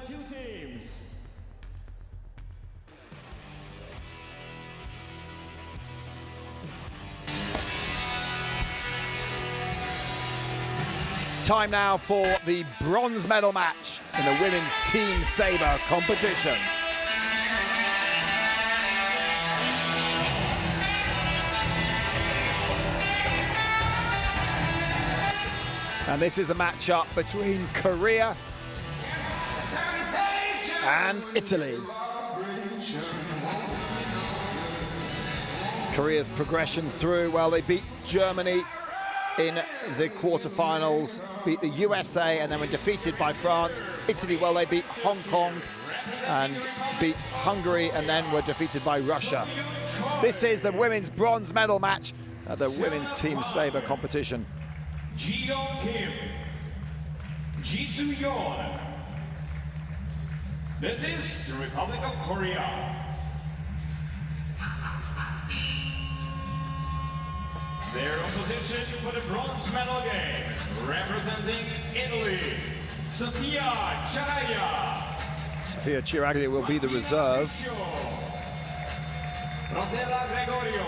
two teams. Time now for the bronze medal match in the women's team sabre competition. And this is a matchup between Korea and Italy. Korea's progression through, well, they beat Germany in the quarterfinals, beat the USA, and then were defeated by France. Italy, well, they beat Hong Kong and beat Hungary, and then were defeated by Russia. This is the women's bronze medal match at the women's team sabre competition. Ji-Young Kim, Ji-Soo Yeon. This is the Republic of Korea. Their opposition for the bronze medal game, representing Italy, Sofia Chiraglia. Sofia Chiraglia will be the reserve. Rosella Gregorio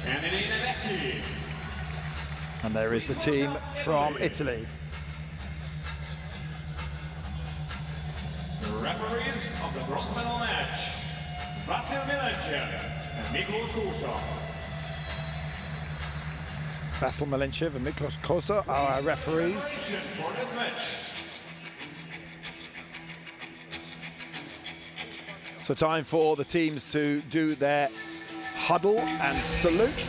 and Elena Vecchi. And there is the team from Italy. The referees of the bronze medal match, Vasil Milenchev and Miklos Kosa. Vasil Milenchev and Miklos Kosa are our referees. For this match. So time for the teams to do their huddle and salute.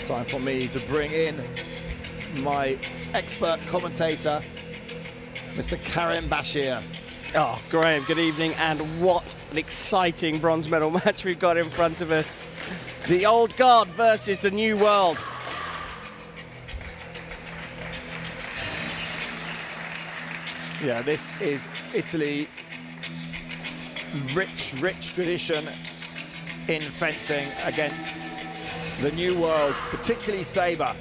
Time for me to bring in my expert commentator, Mr. Karim Bashir. Oh, Graham, good evening, and what an exciting bronze medal match we've got in front of us. The old guard versus the new world. Yeah, this is Italy. Rich tradition in fencing against the new world, particularly sabre.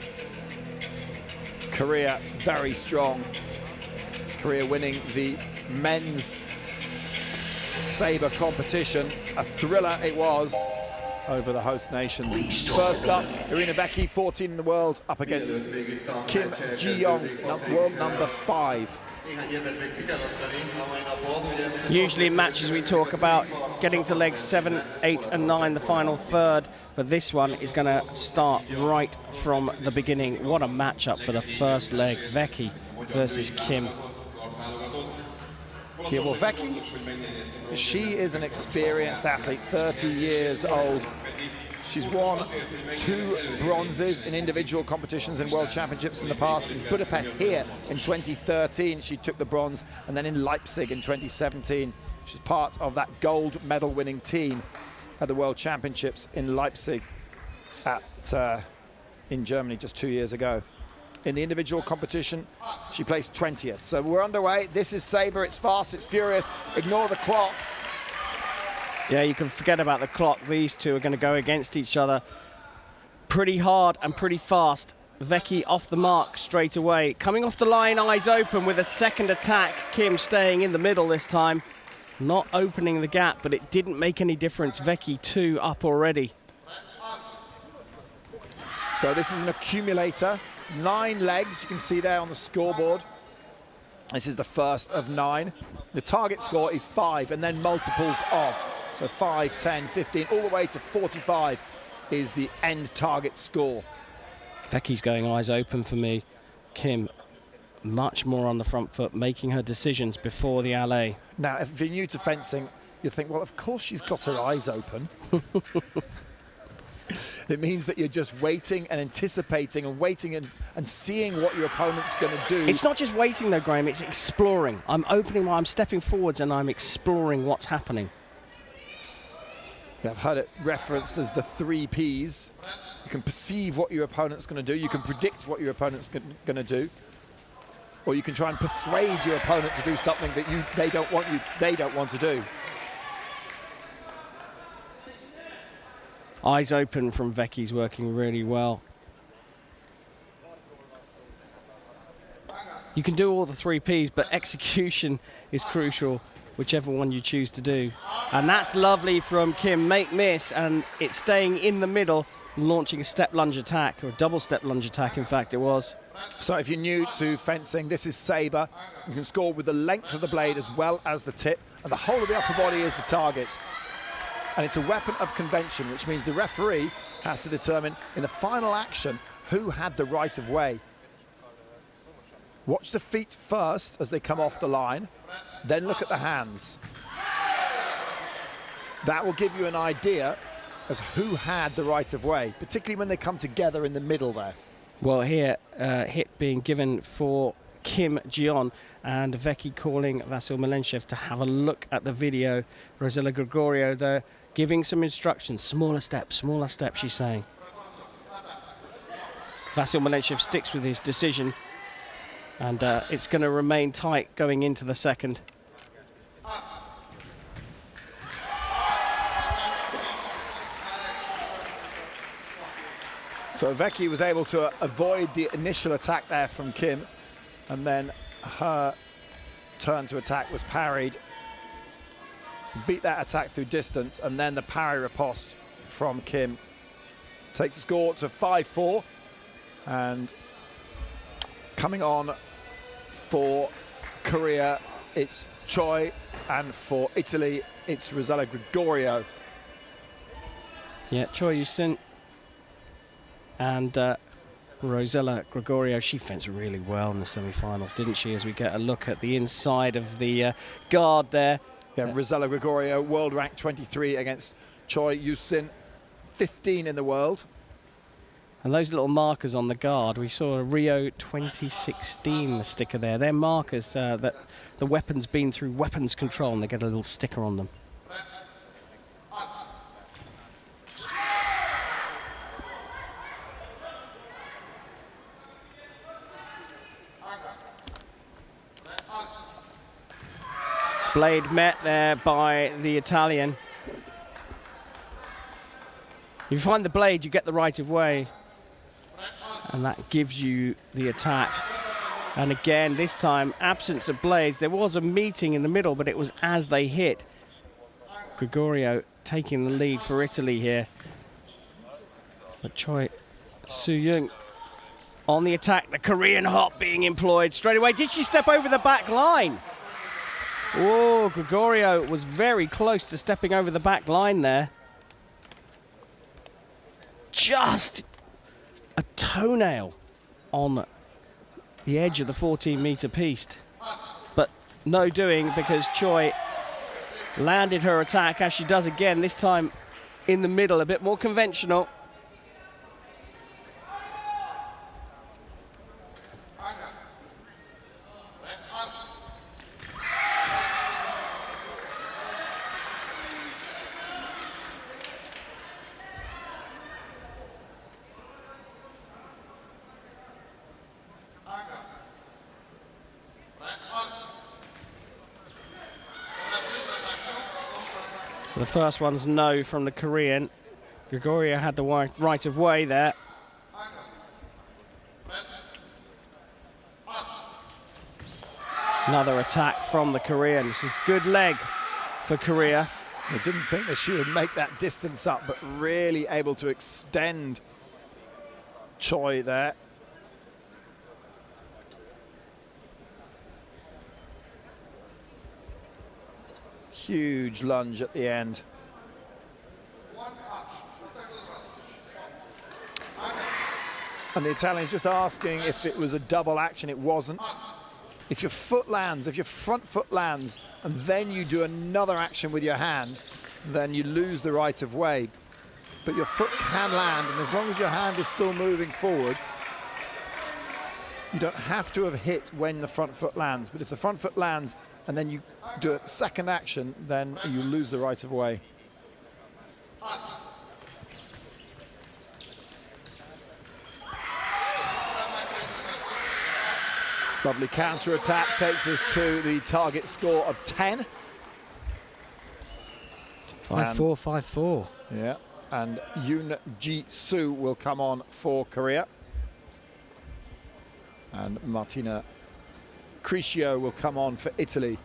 Korea, very strong. Korea winning the men's sabre competition. A thriller it was over the host nations. First up, Elena Vecchi, 14 in the world, up against Kim Ji-Young, world number 5. Usually in matches we talk about getting to legs 7, 8 and 9, the final third, but this one is going to start right from the beginning. What a matchup for the first leg, Vecchi versus Kim. Yeah, well, Vecchi, she is an experienced athlete, 30 years old. She's won 2 bronzes in individual competitions and world championships in the past. In Budapest here in 2013, she took the bronze, and then in Leipzig in 2017. She's part of that gold medal winning team at the world championships in Leipzig in Germany just 2 years ago. In the individual competition, she placed 20th. So we're underway. This is sabre. It's fast, it's furious. Ignore the clock. Yeah, you can forget about the clock. These two are going to go against each other pretty hard and pretty fast. Vecchi off the mark straight away. Coming off the line, eyes open with a second attack. Kim staying in the middle this time. Not opening the gap, but it didn't make any difference. Vecchi 2 up already. So this is an accumulator. 9 legs, you can see there on the scoreboard. This is the first of 9. The target score is 5 and then multiples of. So 5, 10, 15, all the way to 45 is the end target score. Vecchi's going eyes open for me. Kim much more on the front foot, making her decisions before the alley. Now, if you're new to fencing, you think, well, of course she's got her eyes open. It means that you're just waiting and anticipating and waiting and seeing what your opponent's going to do. It's not just waiting though, Graham, it's exploring. I'm opening, I'm stepping forwards and I'm exploring what's happening. Yeah, I've heard it referenced as the 3 Ps. You can perceive what your opponent's going to do. You can predict what your opponent's going to do. Or you can try and persuade your opponent to do something that they don't want to do. Eyes open from Vecchi's working really well. You can do all the 3 Ps, but execution is crucial, whichever one you choose to do. And that's lovely from Kim. Make miss, and it's staying in the middle, launching a step lunge attack, or a double step lunge attack, in fact, it was. So if you're new to fencing, this is Sabre. You can score with the length of the blade as well as the tip, and the whole of the upper body is the target. And it's a weapon of convention, which means the referee has to determine in the final action who had the right of way. Watch the feet first as they come off the line, then look at the hands. That will give you an idea as who had the right of way, particularly when they come together in the middle there. Well, here, hit being given for Kim Jion, and Veki calling Vasil Milenchev to have a look at the video. Rosella Gregorio, though, giving some instructions. Smaller steps, she's saying. Vasil Milenchev sticks with his decision, and it's going to remain tight going into the second. So Veki was able to avoid the initial attack there from Kim, and then her turn to attack was parried. So beat that attack through distance, and then the parry riposte from Kim takes the score to 5-4. And coming on for Korea, it's Choi, and for Italy, it's Rosella Gregorio. Yeah, Choi Yu-sin and Rosella Gregorio. She fenced really well in the semi-finals, didn't she? As we get a look at the inside of the guard there. Yeah, Rosella Gregorio, world rank 23 against Choi Yu-sin, 15 in the world. And those little markers on the guard, we saw a Rio 2016 sticker there. They're markers that the weapon's been through weapons control, and they get a little sticker on them. Blade met there by the Italian. If you find the blade, you get the right of way, and that gives you the attack. And again, this time, absence of blades. There was a meeting in the middle, but it was as they hit. Gregorio taking the lead for Italy here. But Choi Soo-young on the attack. The Korean hop being employed straight away. Did she step over the back line? Oh, Gregorio was very close to stepping over the back line there. Just a toenail on the edge of the 14-meter piste. But no doing, because Choi landed her attack, as she does again, this time in the middle, a bit more conventional. So the first one's no from the Korean. Gregorio had the right of way there. Another attack from the Korean. This is good leg for Korea. I didn't think that she would make that distance up, but really able to extend Choi there. Huge lunge at the end. And the Italian's just asking if it was a double action. It wasn't. If your foot lands, if your front foot lands, and then you do another action with your hand, then you lose the right of way. But your foot can land, and as long as your hand is still moving forward, you don't have to have hit when the front foot lands. But if the front foot lands and then you do a second action, then you lose the right of way. Lovely counter attack takes us to the target score of 10. 5-4, 5-4. Yeah, and Yoon Ji-soo will come on for Korea. And Martina Criscio will come on for Italy.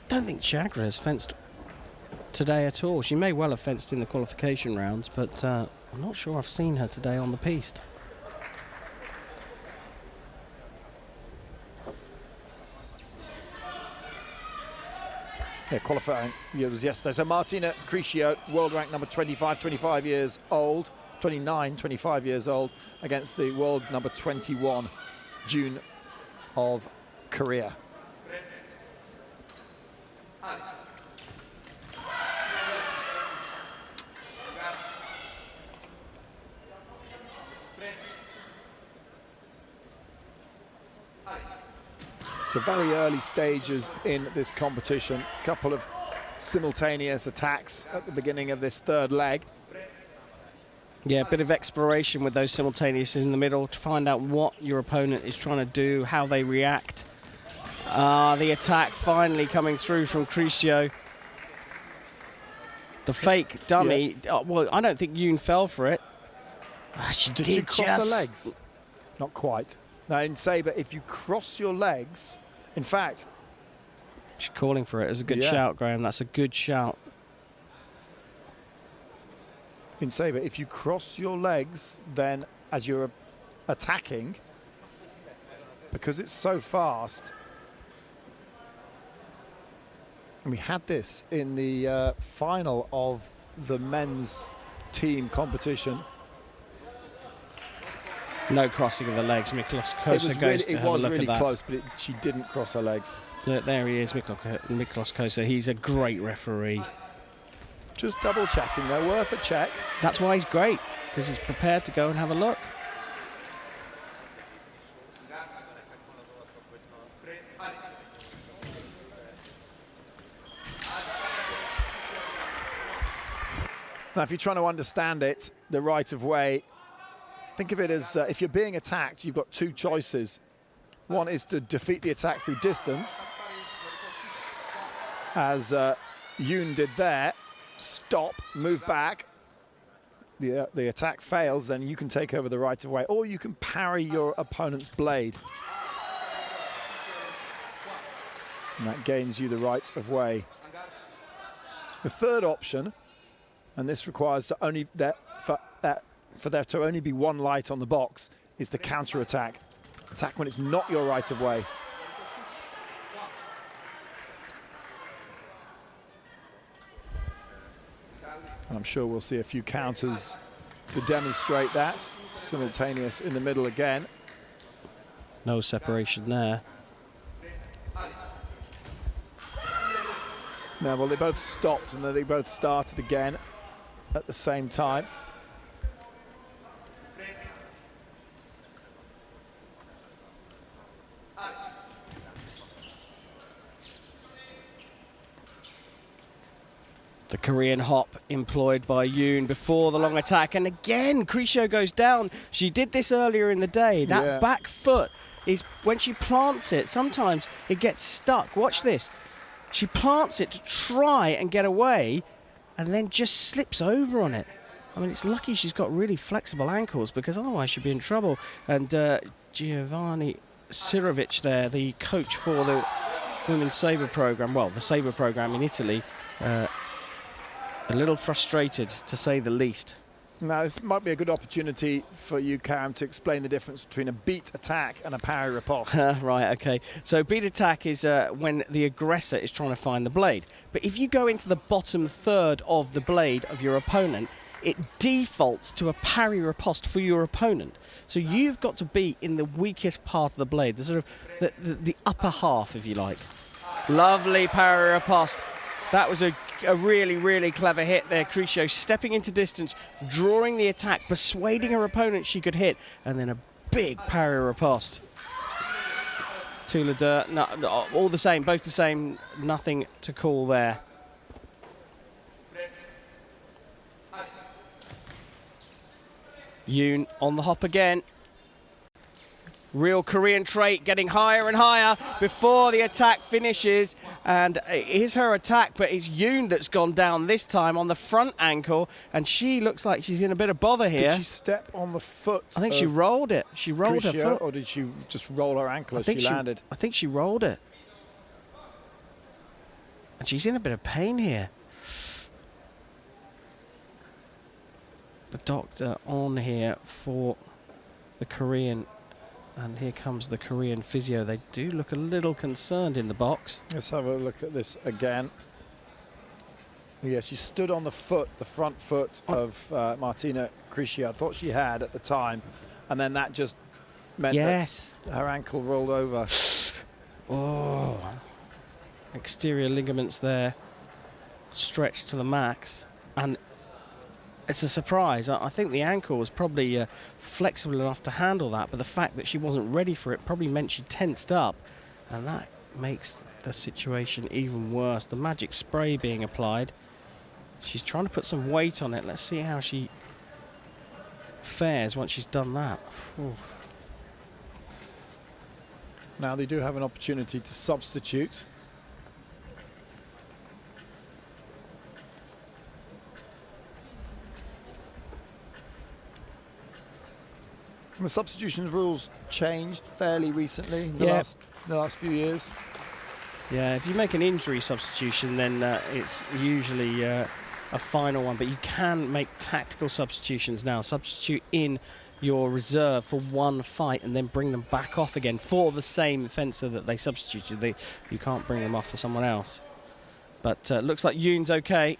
Don't think Sabre has fenced today at all. She may well have fenced in the qualification rounds, but I'm not sure I've seen her today on the piste. Yeah, qualifying. It was yesterday. So Martina Criscio, world rank number 25 years old, 25 years old, against the world number 21, June of Korea. So very early stages in this competition. A couple of simultaneous attacks at the beginning of this third leg. Yeah, a bit of exploration with those simultaneous in the middle to find out what your opponent is trying to do, how they react. The attack finally coming through from Criscio. The fake dummy. Yeah. Well, I don't think Yoon fell for it. Did she cross her legs? Not quite. Now in Sabre, if you cross your legs, in fact... She's calling for it. It's a good shout, Graham. That's a good shout. In Sabre, if you cross your legs, then as you're attacking, because it's so fast, and we had this in the final of the men's team competition. No crossing of the legs. Miklos Kosa goes to have a look at that. It was really close, but she didn't cross her legs. Look, there he is, Miklos Kosa. He's a great referee. Just double checking, they're worth a check. That's why he's great, because he's prepared to go and have a look. Now, if you're trying to understand it, the right of way, think of it as if you're being attacked, you've got two choices. One is to defeat the attack through distance, as Yoon did there. Stop, move back. The attack fails, then you can take over the right of way, or you can parry your opponent's blade. And that gains you the right of way. The third option, and this requires to only for there to only be one light on the box, is to counter-attack. Attack when it's not your right of way. And I'm sure we'll see a few counters to demonstrate that. Simultaneous in the middle again. No separation there. Now, well, they both stopped and then they both started again at the same time. The Korean hop employed by Yoon before the long attack. And again, Criscio goes down. She did this earlier in the day. That back foot is, when she plants it, sometimes it gets stuck. Watch this. She plants it to try and get away and then just slips over on it. I mean, it's lucky she's got really flexible ankles, because otherwise she'd be in trouble. And Giovanni Sirovic there, the coach for the Women's Sabre program, well, the Sabre program in Italy, a little frustrated, to say the least. Now, this might be a good opportunity for you, Karen, to explain the difference between a beat attack and a parry riposte. Right, okay. So beat attack is when the aggressor is trying to find the blade. But if you go into the bottom third of the blade of your opponent, it defaults to a parry riposte for your opponent. So you've got to be in the weakest part of the blade, the sort of the upper half, if you like. Lovely parry riposte. That was a really, really clever hit there. Criscio stepping into distance, drawing the attack, persuading her opponent she could hit, and then a big parry riposte. Tout le deux, no, all the same, both the same, nothing to call there. Yoon on the hop again. Real Korean trait, getting higher and higher before the attack finishes. And it is her attack, but it's Yoon that's gone down this time on the front ankle. And she looks like she's in a bit of bother here. Did she step on the foot? I think she rolled it. She rolled her foot. Or did she just roll her ankle as she landed? I think she rolled it. And she's in a bit of pain here. The doctor on here for the Korean. And here comes the Korean physio. They do look a little concerned in the box. Let's have a look at this again. Yeah, she stood on the foot, the front foot of Martina Krisia. I thought she had at the time. And then that just meant that her ankle rolled over. Oh. Exterior ligaments there. Stretched to the max. And it's a surprise. I think the ankle was probably flexible enough to handle that, but the fact that she wasn't ready for it probably meant she tensed up, and that makes the situation even worse. The magic spray being applied. She's trying to put some weight on it. Let's see how she fares once she's done that. Ooh. Now they do have an opportunity to substitute. And the substitution rules changed fairly recently in the last few years. Yeah, if you make an injury substitution, then it's usually a final one. But you can make tactical substitutions now. Substitute in your reserve for one fight and then bring them back off again for the same fencer that they substituted. You can't bring them off for someone else. But looks like Yoon's okay.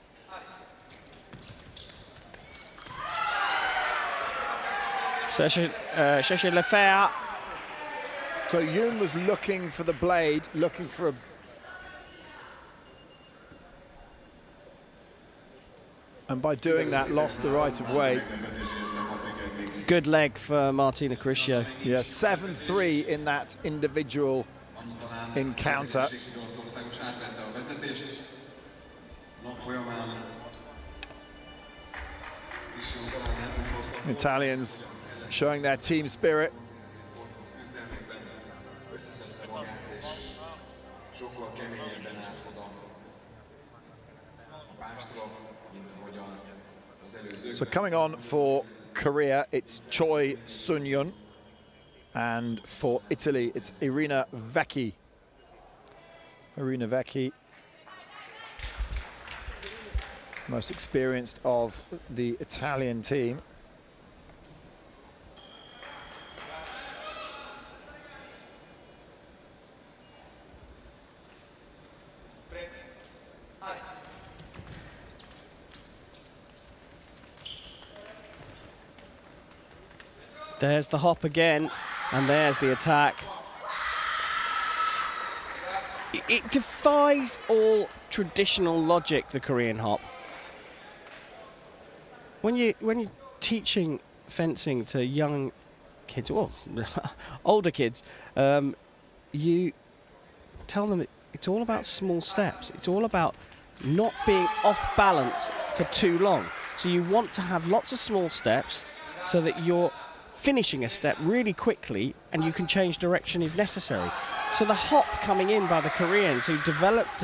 Cherchez le fer. So Yoon was looking for the blade, looking for a... And by doing that, lost the right of way. Good leg for Martina Krisia. Yeah, 7-3 in that individual encounter. Italians showing their team spirit. So coming on for Korea, it's Choi Sun-yun, and for Italy, it's Irina Vecchi. Irina Vecchi, most experienced of the Italian team. There's the hop again, and there's the attack. It defies all traditional logic, the Korean hop. When you're teaching fencing to young kids, well, older kids, you tell them it's all about small steps. It's all about not being off balance for too long. So you want to have lots of small steps so that you're finishing a step really quickly and you can change direction if necessary. So the hop coming in by the Koreans, who developed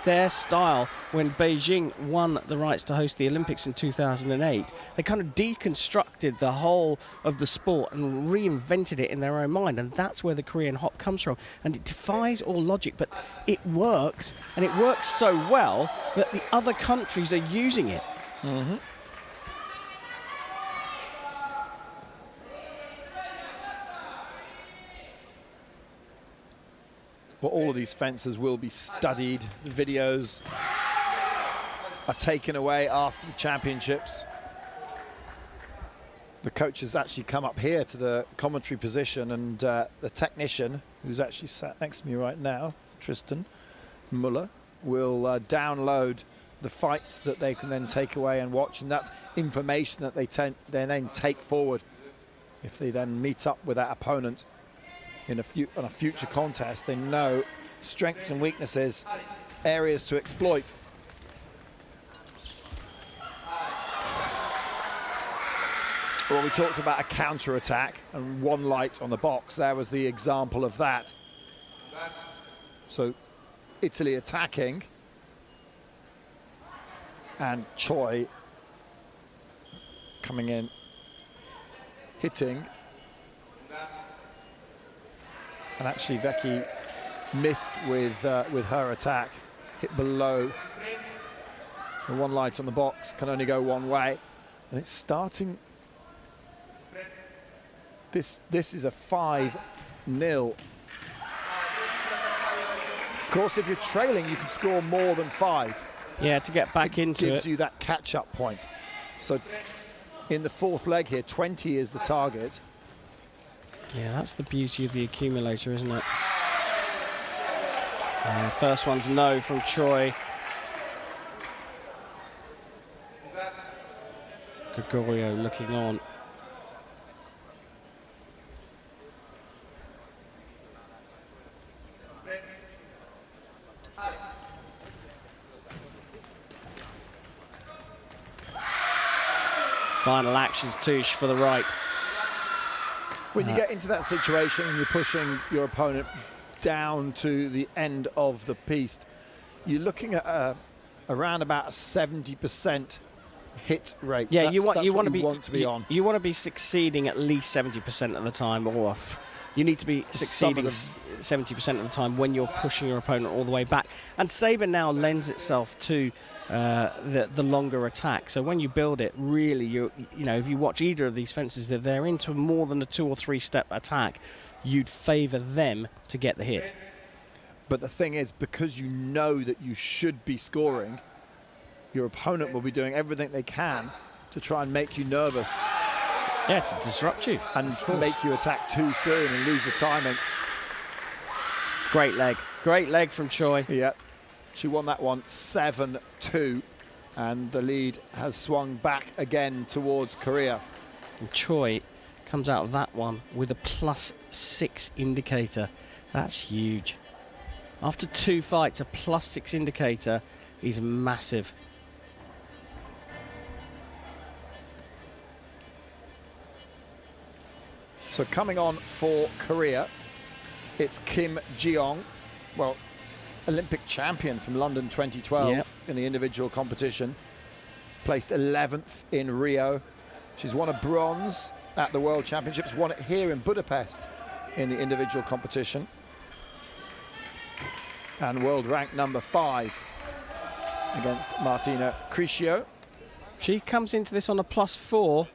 their style when Beijing won the rights to host the Olympics in 2008, they kind of deconstructed the whole of the sport and reinvented it in their own mind, and that's where the Korean hop comes from. And it defies all logic, but it works, and it works so well that the other countries are using it. Mm-hmm. Well, all of these fencers will be studied. The videos are taken away after the championships. The coaches actually come up here to the commentary position, and the technician, who's actually sat next to me right now, Tristan Muller, will download the fights that they can then take away and watch, and that's information that they then take forward if they then meet up with that opponent on a future contest. They know strengths and weaknesses, areas to exploit. Well, we talked about a counter-attack and one light on the box. There was the example of that. So Italy attacking, and Choi coming in, hitting. And actually Vecchi missed with her attack, hit below. So one light on the box, can only go one way. And it's starting, this is a 5-0. Of course, if you're trailing, you can score more than 5. Yeah, to get back into it. Gives you that catch-up point. So in the fourth leg here, 20 is the target. Yeah, that's the beauty of the accumulator, isn't it? First one's no from Choi. Gregorio looking on. Final actions, Touche for the right. When you get into that situation and you're pushing your opponent down to the end of the piece, you're looking at around about a 70% hit rate. Yeah, you want to be on. You want to be succeeding at least 70% of the time, or you need to be succeeding 70% of the time when you're pushing your opponent all the way back. And Sabre now lends itself to the longer attack. So when you build it, really, you know, if you watch either of these fences, if they're into more than a 2 or 3 step attack, you'd favour them to get the hit. But the thing is, because you know that you should be scoring, your opponent will be doing everything they can to try and make you nervous. Yeah, to disrupt you. And make you attack too soon and lose the timing. Great leg from Choi. Yeah, she won that one 7-2, and the lead has swung back again towards Korea. And Choi comes out of that one with a +6 indicator. That's huge. After 2 fights, a +6 indicator is massive. So coming on for Korea, it's Kim Jeong, well, Olympic champion from London 2012 in the individual competition. Placed 11th in Rio. She's won a bronze at the World Championships, won it here in Budapest in the individual competition. And world rank number 5 against Martina Criscio. She comes into this on a +4.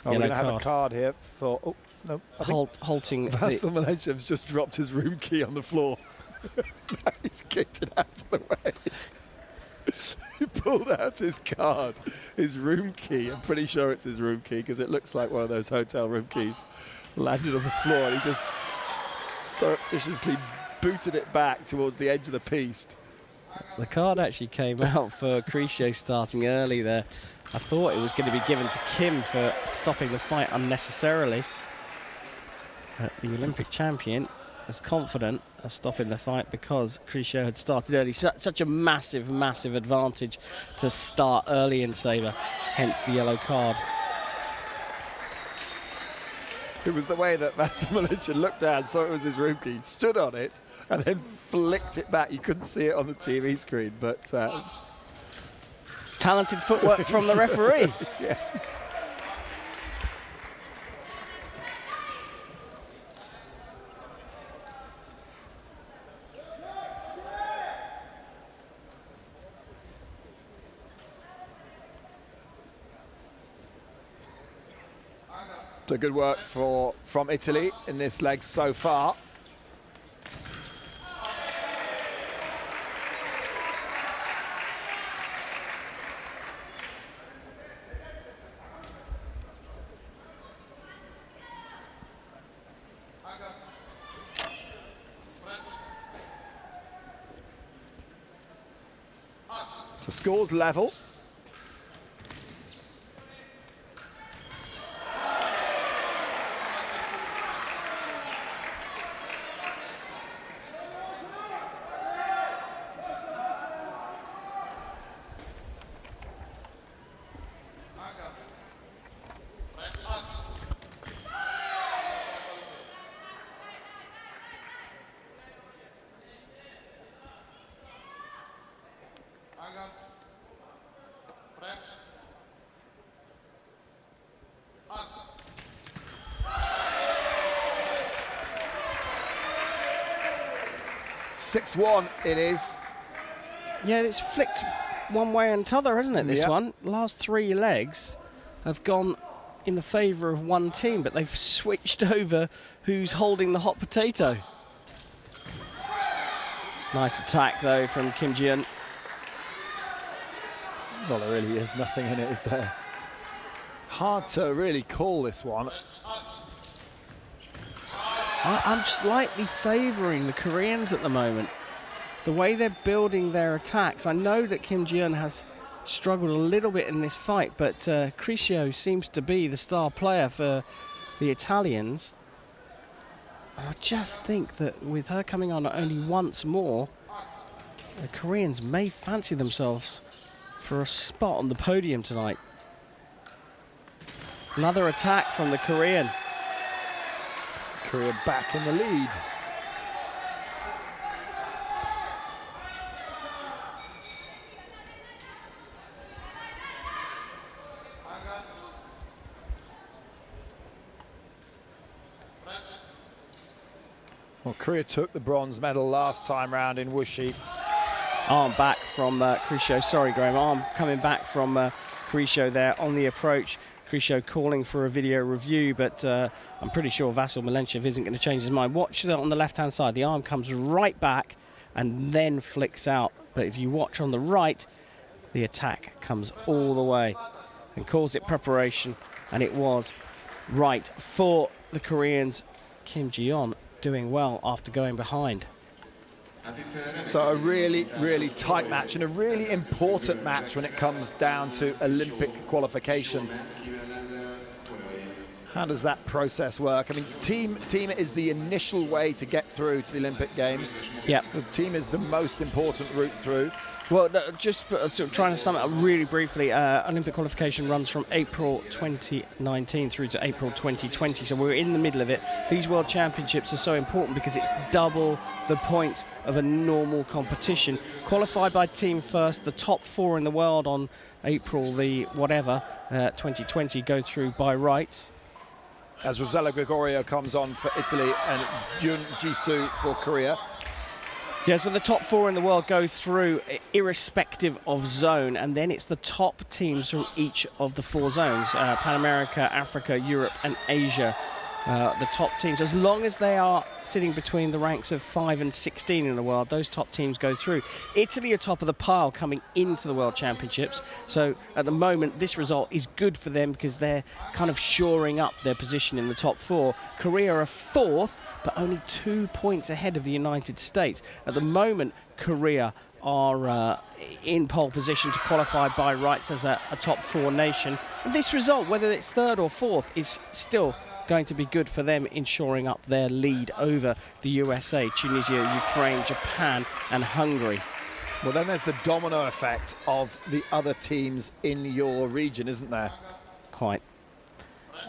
Oh, we're going to have a card here for... Oh, no. Halting. Vasil Malechev's just dropped his room key on the floor. He's kicked it out of the way. He pulled out his card, his room key. I'm pretty sure it's his room key because it looks like one of those hotel room keys. Landed on the floor and he just surreptitiously booted it back towards the edge of the piste. The card actually came out for Criscio starting early there. I thought it was going to be given to Kim for stopping the fight unnecessarily. But the Olympic champion was confident of stopping the fight because Criscio had started early. Such a massive, massive advantage to start early in Sabre, hence the yellow card. It was the way that Vasil Malechev looked down, saw it was his room key, stood on it, and then flicked it back. You couldn't see it on the TV screen, but... talented footwork from the referee. Yes. So good work from Italy in this leg so far. So scores level. 6-1 it is. Yeah, it's flicked one way and t'other, hasn't it, this Yep. one? Last 3 legs have gone in the favour of one team, but they've switched over who's holding the hot potato. Nice attack, though, from Kim Ji-yeon. Well, there really is nothing in it, is there? Hard to really call this one. I'm slightly favouring the Koreans at the moment. The way they're building their attacks. I know that Kim Ji-yeon has struggled a little bit in this fight, but Criscio seems to be the star player for the Italians. I just think that with her coming on only once more, the Koreans may fancy themselves for a spot on the podium tonight. Another attack from the Korean. Korea back in the lead. Well, Korea took the bronze medal last time round in Wuxi. Arm back from Criscio. Sorry, Graham. Arm coming back from Criscio there on the approach. Criscio calling for a video review, but I'm pretty sure Vasyl Milenchev isn't going to change his mind. Watch that on the left-hand side. The arm comes right back and then flicks out. But if you watch on the right, the attack comes all the way and calls it preparation. And it was right for the Koreans. Kim Ji-yeon doing well after going behind. So a really, really tight match and a really important match when it comes down to Olympic qualification. How does that process work? I mean, team is the initial way to get through to the Olympic Games. Yeah. So the team is the most important route through. Well, just sort of trying to sum it up really briefly, Olympic qualification runs from April 2019 through to April 2020, so we're in the middle of it. These World Championships are so important because it's double the points of a normal competition. Qualified by team first, the top 4 in the world on April the whatever, 2020, go through by rights. As Rosella Gregorio comes on for Italy and Yoon Ji-soo for Korea. Yeah, so the top 4 in the world go through irrespective of zone, and then it's the top teams from each of the 4 zones, Pan America, Africa, Europe and Asia. The top teams, as long as they are sitting between the ranks of 5 and 16 in the world, those top teams go through. Italy are top of the pile coming into the World Championships, so at the moment this result is good for them because they're kind of shoring up their position in the top 4. Korea are 4th, but only 2 points ahead of the United States. At the moment, Korea are in pole position to qualify by rights as a top 4 nation. And this result, whether it's 3rd or 4th, is still going to be good for them in shoring up their lead over the USA, Tunisia, Ukraine, Japan and Hungary. Well, then there's the domino effect of the other teams in your region, isn't there? Quite.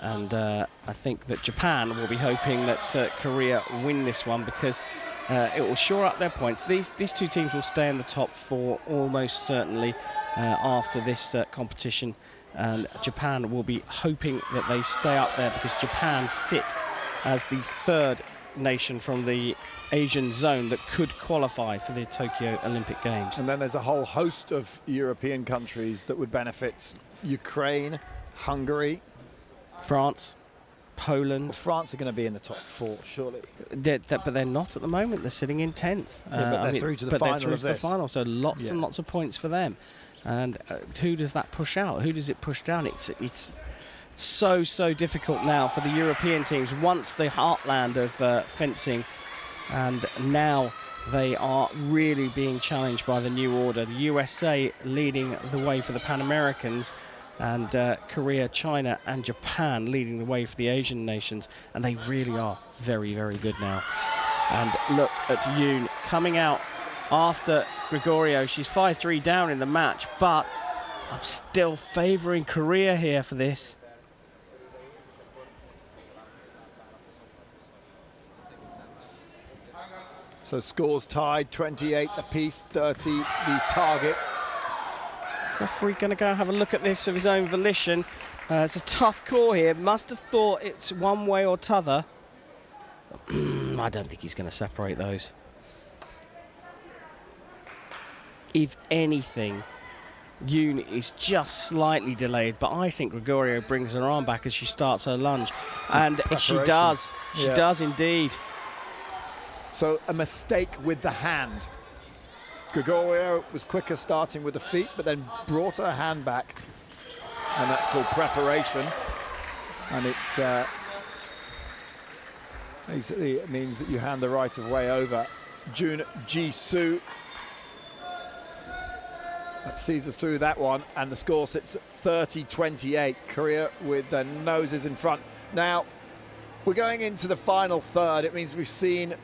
And I think that Japan will be hoping that Korea win this one because it will shore up their points. These 2 teams will stay in the top 4 almost certainly after this competition. And Japan will be hoping that they stay up there because Japan sit as the 3rd nation from the Asian zone that could qualify for the Tokyo Olympic Games. And then there's a whole host of European countries that would benefit: Ukraine, Hungary, France, Poland. Well, France are going to be in the top 4, surely. But they're not at the moment. They're sitting in 10th. But they're through to the final of this. So lots and lots of points for them. And who does that push out? Who does it push down? It's so difficult now for the European teams. Once the heartland of fencing, and now they are really being challenged by the new order. The USA leading the way for the Pan Americans, and Korea, China and Japan leading the way for the Asian nations. And they really are very, very good now. And look at Yoon coming out after Gregorio. She's 5-3 down in the match, but I'm still favouring Korea here for this. So scores tied, 28 apiece, 30 the target. Referee going to go have a look at this of his own volition. It's a tough call here. Must have thought it's one way or t'other. I don't think he's going to separate those. if anything, Yoon is just slightly delayed, but I think Gregorio brings her arm back as she starts her lunge. And she does. She does indeed. So a mistake with the hand. Gregorio was quicker starting with the feet, but then brought her hand back. And that's called preparation. And it basically means that you hand the right of way over. Jun Ji-soo. That sees us through that one, and the score sits at 30-28. Korea with their noses in front. Now, we're going into the final third. It means we've seen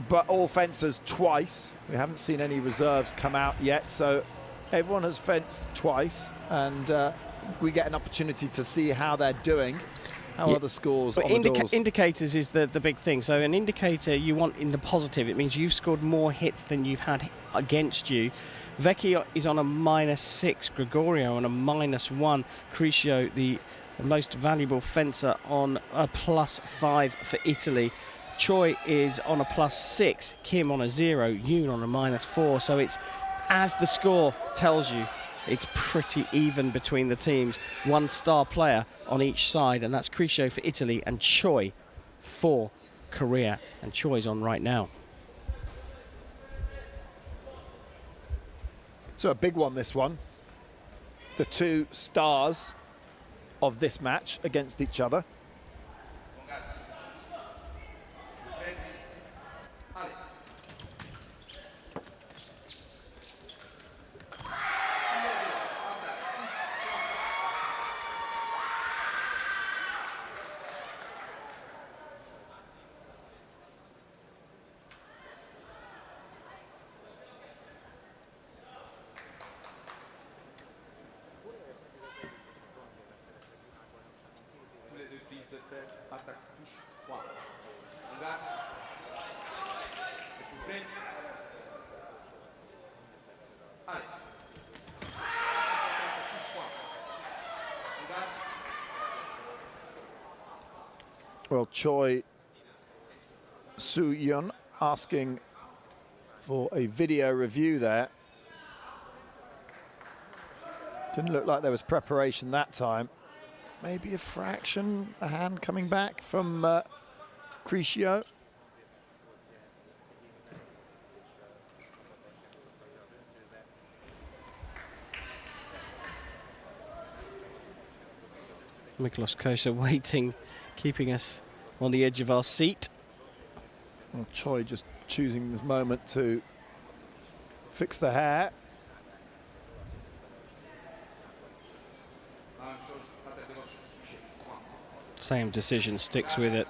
but all fencers twice. We haven't seen any reserves come out yet, so everyone has fenced twice, and we get an opportunity to see how they're doing. How are the scores on the doors? Indicators is the big thing. So an indicator you want in the positive. It means you've scored more hits than you've had against you. Vecchi is on a -6, Gregorio on a -1, Criscio, the most valuable fencer, on a +5 for Italy. Choi is on a +6, Kim on a 0, Yoon on a -4. So it's, as the score tells you, it's pretty even between the teams. One star player on each side, and that's Criscio for Italy and Choi for Korea. And Choi's on right now. So a big one, this one. The two stars of this match against each other. Well, Choi Soo-yeon asking for a video review there. Didn't look like there was preparation that time. Maybe a fraction, a hand coming back from Criscio. Miklos Kosa waiting, keeping us on the edge of our seat. Well, Choi just choosing this moment to fix the hair. Same decision, sticks with it.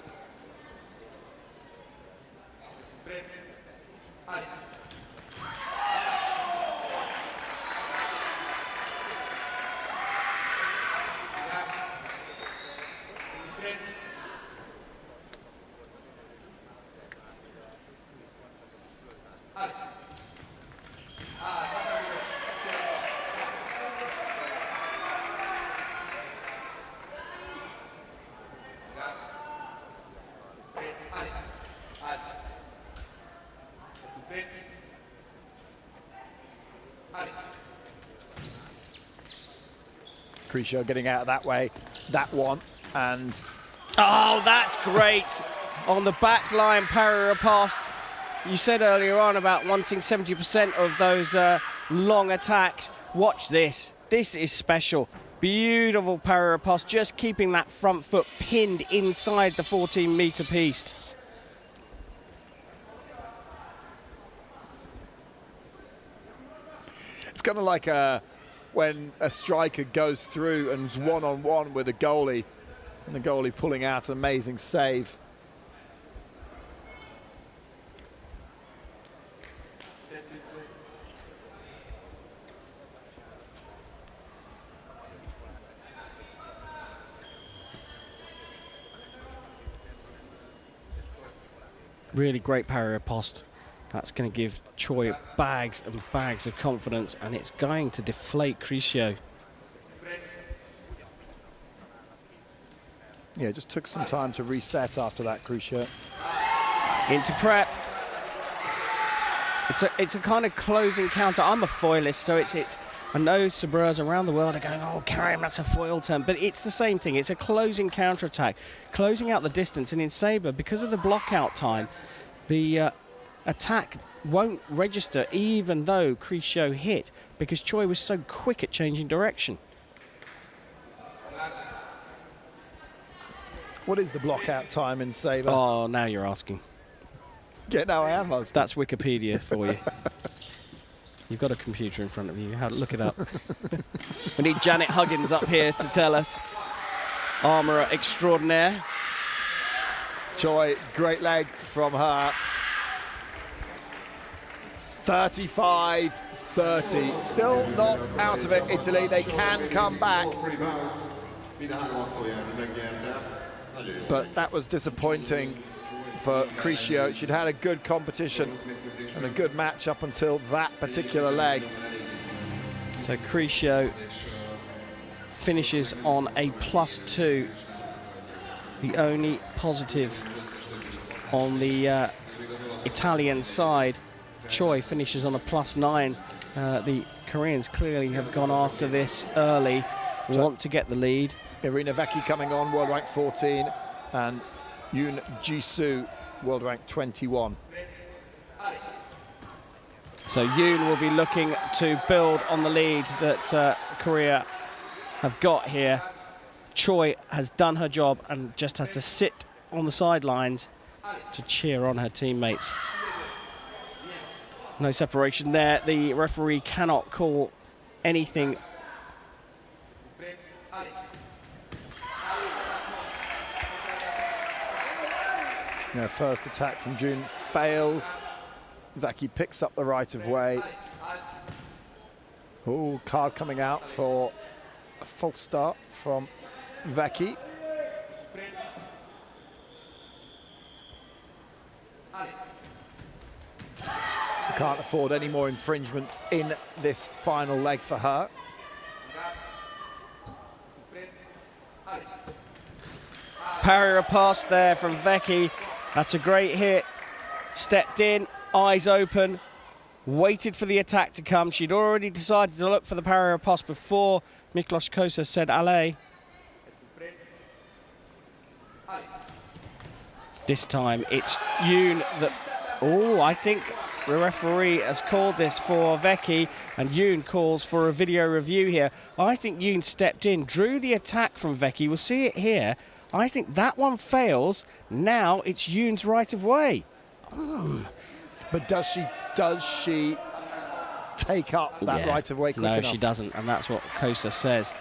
Criscio getting out of that way, that one, and... Oh, that's great. On the back line, parry-riposte. You said earlier on about wanting 70% of those long attacks. Watch this. This is special. Beautiful parry-riposte, just keeping that front foot pinned inside the 14-meter piece. It's kind of like when a striker goes through and is one-on-one with a goalie, and the goalie pulling out an amazing save. Really great parry-riposte. That's going to give Choi bags and bags of confidence, and it's going to deflate Criscio. Yeah, just took some time to reset after that, Criscio. Into prep. It's a kind of closing counter. I'm a foilist, so it's I know Sabres around the world are going, oh, Karim, that's a foil term, but it's the same thing. It's a closing counter-attack, closing out the distance. And in Sabre, because of the block-out time, the attack won't register even though Crucio hit, because Choi was so quick at changing direction. What is the block-out time in Sabre? Oh, now you're asking. Yeah, no, I am asking. That's Wikipedia for you. You've got a computer in front of you. Look it up. We need Janet Huggins up here to tell us. Armourer extraordinaire. Choi, great leg from her. 35-30. Still not out of it, Italy. They can come back. But that was disappointing for Crucio. She'd had a good competition and a good match up until that particular leg. So Crucio finishes on a +2. The only positive on the Italian side. Choi finishes on a +9. The Koreans clearly have gone after this early, want to get the lead. Irina Vecchi coming on, world rank 14, and Yoon Ji-soo, world rank 21. So Yoon will be looking to build on the lead that Korea have got here. Choi has done her job and just has to sit on the sidelines to cheer on her teammates. No separation there. The referee cannot call anything. Yeah, first attack from June fails. Vecchi picks up the right of way. Oh, card coming out for a false start from Vecchi. So can't afford any more infringements in this final leg for her. Parry pass there from Vecchi. That's a great hit. Stepped in, eyes open, waited for the attack to come. She'd already decided to look for the parry pass before Miklos Kosa said allez. This time it's Yoon that... Oh, I think the referee has called this for Vecchi, and Yoon calls for a video review here. I think Yoon stepped in, drew the attack from Vecchi. We'll see it here. I think that one fails. Now it's Yoon's right of way. But does she take up that right of way quick enough? No, she doesn't, and that's what Kosa says.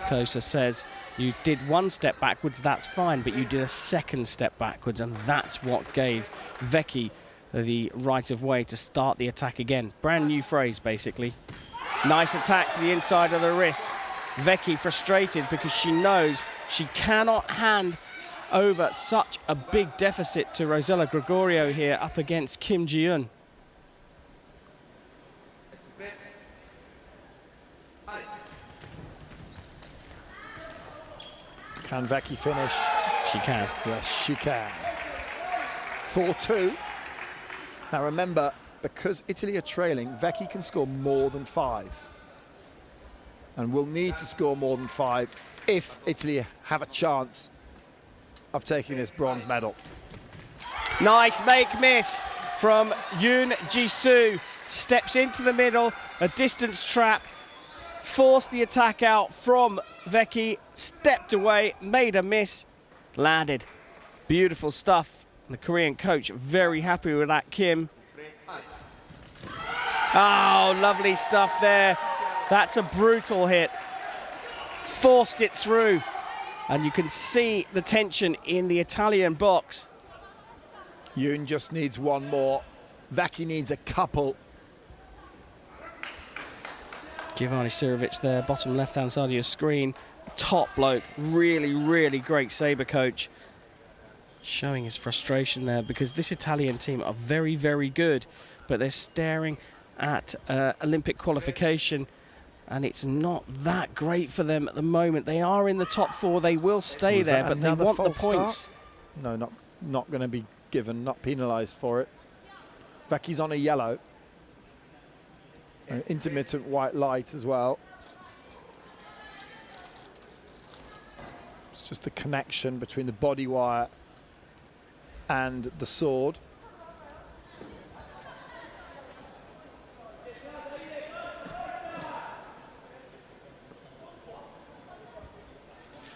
Kosa says, you did one step backwards, that's fine, but you did a second step backwards, and that's what gave Vecchi the right of way to start the attack again. Brand new phrase, basically. Nice attack to the inside of the wrist. Vecchi frustrated because she knows she cannot hand over such a big deficit to Rosella Gregorio here up against Kim Ji-eun. Can Vecchi finish? She can. Yes, she can. 4-2. Now remember, because Italy are trailing, Vecchi can score more than 5. And will need to score more than 5 if Italy have a chance of taking this bronze medal. Nice make-miss from Yoon Ji-soo. Steps into the middle, a distance trap, forced the attack out from Vecchi, stepped away, made a miss, landed. Beautiful stuff. The Korean coach very happy with that, Kim. Oh, lovely stuff there. That's a brutal hit. Forced it through. And you can see the tension in the Italian box. Yoon just needs one more. Vecchi needs a couple. Giovanni Sirovic there, bottom left-hand side of your screen. Top bloke, really, really great Sabre coach. Showing his frustration there because this Italian team are very, very good, but they're staring at Olympic qualification, and it's not that great for them at the moment. They are in the top 4, they will stay there, but they want the points. No, not going to be given, not penalised for it. Vecchi's on a yellow. An intermittent white light as well. It's just the connection between the body wire and the sword.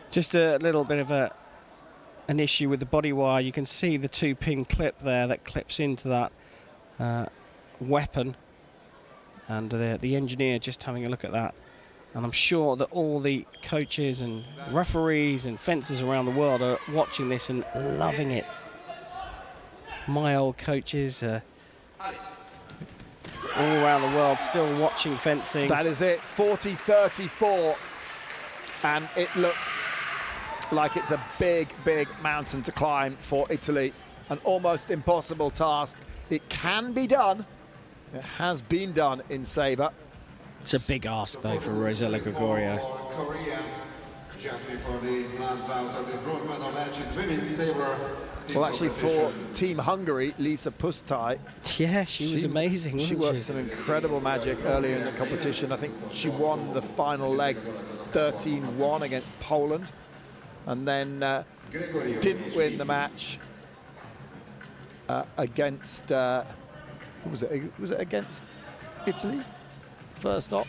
Just a little bit of an issue with the body wire. You can see the 2-pin clip there that clips into that weapon. And the engineer just having a look at that. And I'm sure that all the coaches and referees and fencers around the world are watching this and loving it. My old coaches all around the world still watching fencing. That is it, 40-34. And it looks like it's a big, big mountain to climb for Italy. An almost impossible task. It can be done. It has been done in Sabre. It's a big ask, though, for Rosella Gregorio. Korea, just before the last bout of this bronze medal match in women's sabre. Well, actually, for Team Hungary, Lisa Pustai. Yeah, she was amazing, She wasn't worked she? some incredible magic earlier in the competition. I think she won the final leg 13-1 against Poland, and then didn't win the match against, who was it? Was it against Italy? First up.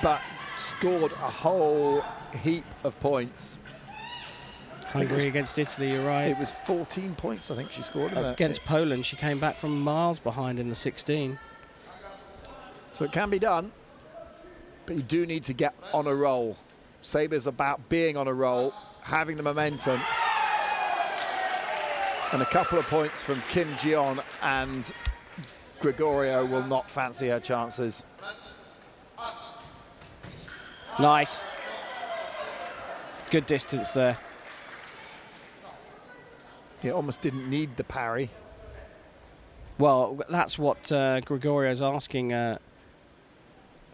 But scored a whole heap of points. Hungary against Italy, you're right. It was 14 points, I think she scored. Against Poland, she came back from miles behind in the 16. So it can be done, but you do need to get on a roll. Sabre's about being on a roll, having the momentum. And a couple of points from Kim Ji-yeon, and Gregorio will not fancy her chances. Nice. Good distance there. He almost didn't need the parry. Well, that's what Gregorio's asking Vasil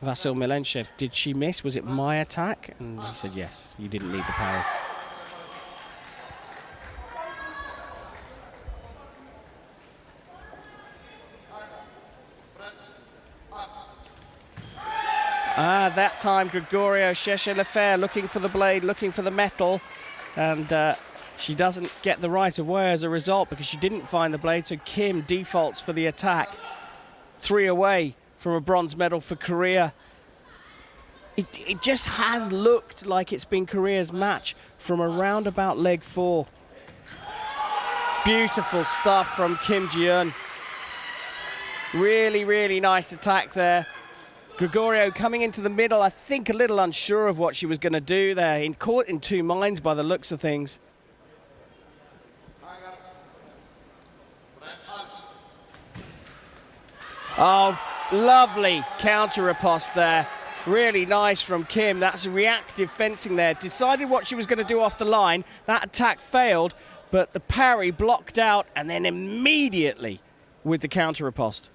Milenchev. Did she miss? Was it my attack? And he said, yes, you didn't need the parry. That time Gregorio Cherchez-Lefer looking for the blade, looking for the metal, and she doesn't get the right of way as a result because she didn't find the blade, so Kim defaults for the attack. 3 away from a bronze medal for Korea. It just has looked like it's been Korea's match from around about leg 4. Beautiful stuff from Kim Ji-yeon. Really, really nice attack there. Gregorio coming into the middle, I think a little unsure of what she was going to do there. Caught in two minds by the looks of things. Oh, lovely counter riposte there. Really nice from Kim. That's reactive fencing there. Decided what she was going to do off the line. That attack failed, but the parry blocked out, and then immediately with the counter riposte.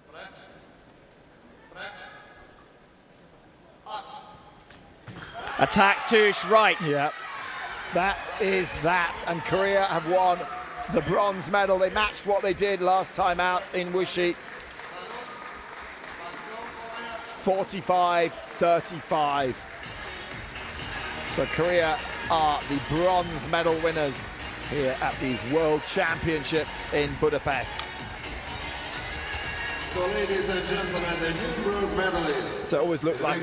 Attack touche, right. Yeah, that is that. And Korea have won the bronze medal. They matched what they did last time out in Wuxi. 45-35. So Korea are the bronze medal winners here at these World Championships in Budapest. So ladies and gentlemen, the new bronze medalists. So it always looked like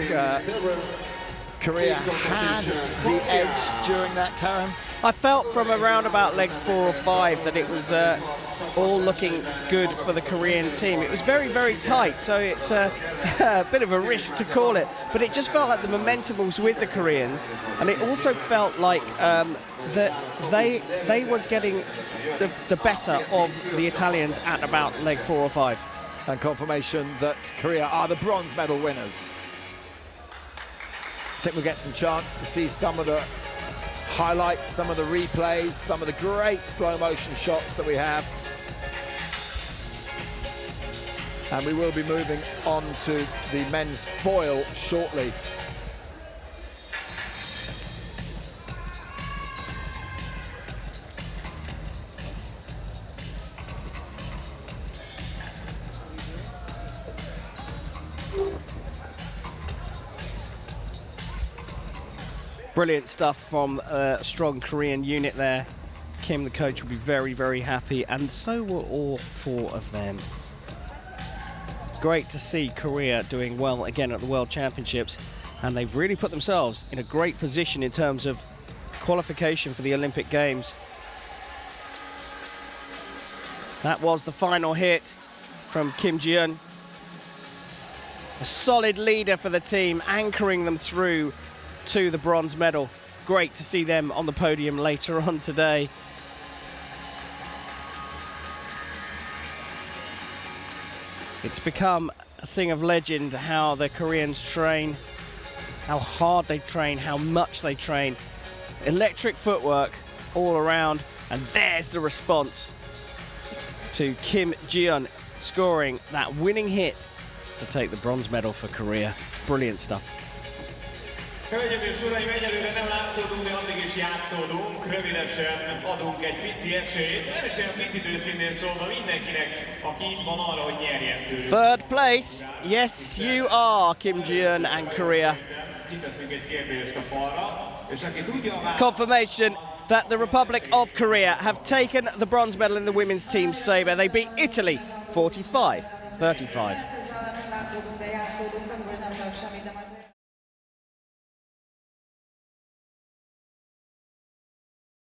Korea had the edge during that, Karen. I felt from around about legs 4 or 5 that it was all looking good for the Korean team. It was very, very tight, so it's a bit of a risk to call it, but it just felt like the momentum was with the Koreans, and it also felt like that they were getting the better of the Italians at about leg 4 or 5. And confirmation that Korea are the bronze medal winners. I think we'll get some chance to see some of the highlights, some of the replays, some of the great slow motion shots that we have. And we will be moving on to the men's foil shortly. Brilliant stuff from a strong Korean unit there. Kim, the coach, will be very, very happy, and so will all 4 of them. Great to see Korea doing well again at the World Championships, and they've really put themselves in a great position in terms of qualification for the Olympic Games. That was the final hit from Kim Ji-eun. A solid leader for the team, anchoring them through to the bronze medal. Great to see them on the podium later on today. It's become a thing of legend how the Koreans train, how hard they train, how much they train. Electric footwork all around, and there's the response to Kim Ji-eun scoring that winning hit to take the bronze medal for Korea. Brilliant stuff. Hölgyeim és uraim, egyelőre nem látszódunk, de addig is játszódunk. Rövidesen adunk egy pici esélyt. Nem is olyan pici őszintén szólva mindenkinek, aki itt van arra, hogy nyerjen tőlük. Third place, yes you are, Kim Ji-eun and Korea. Kiteszünk egy kérdést a falra, és aki tudja a Confirmation that the Republic of Korea have taken the bronze medal in the women's team Sabre. They beat Italy 45-35.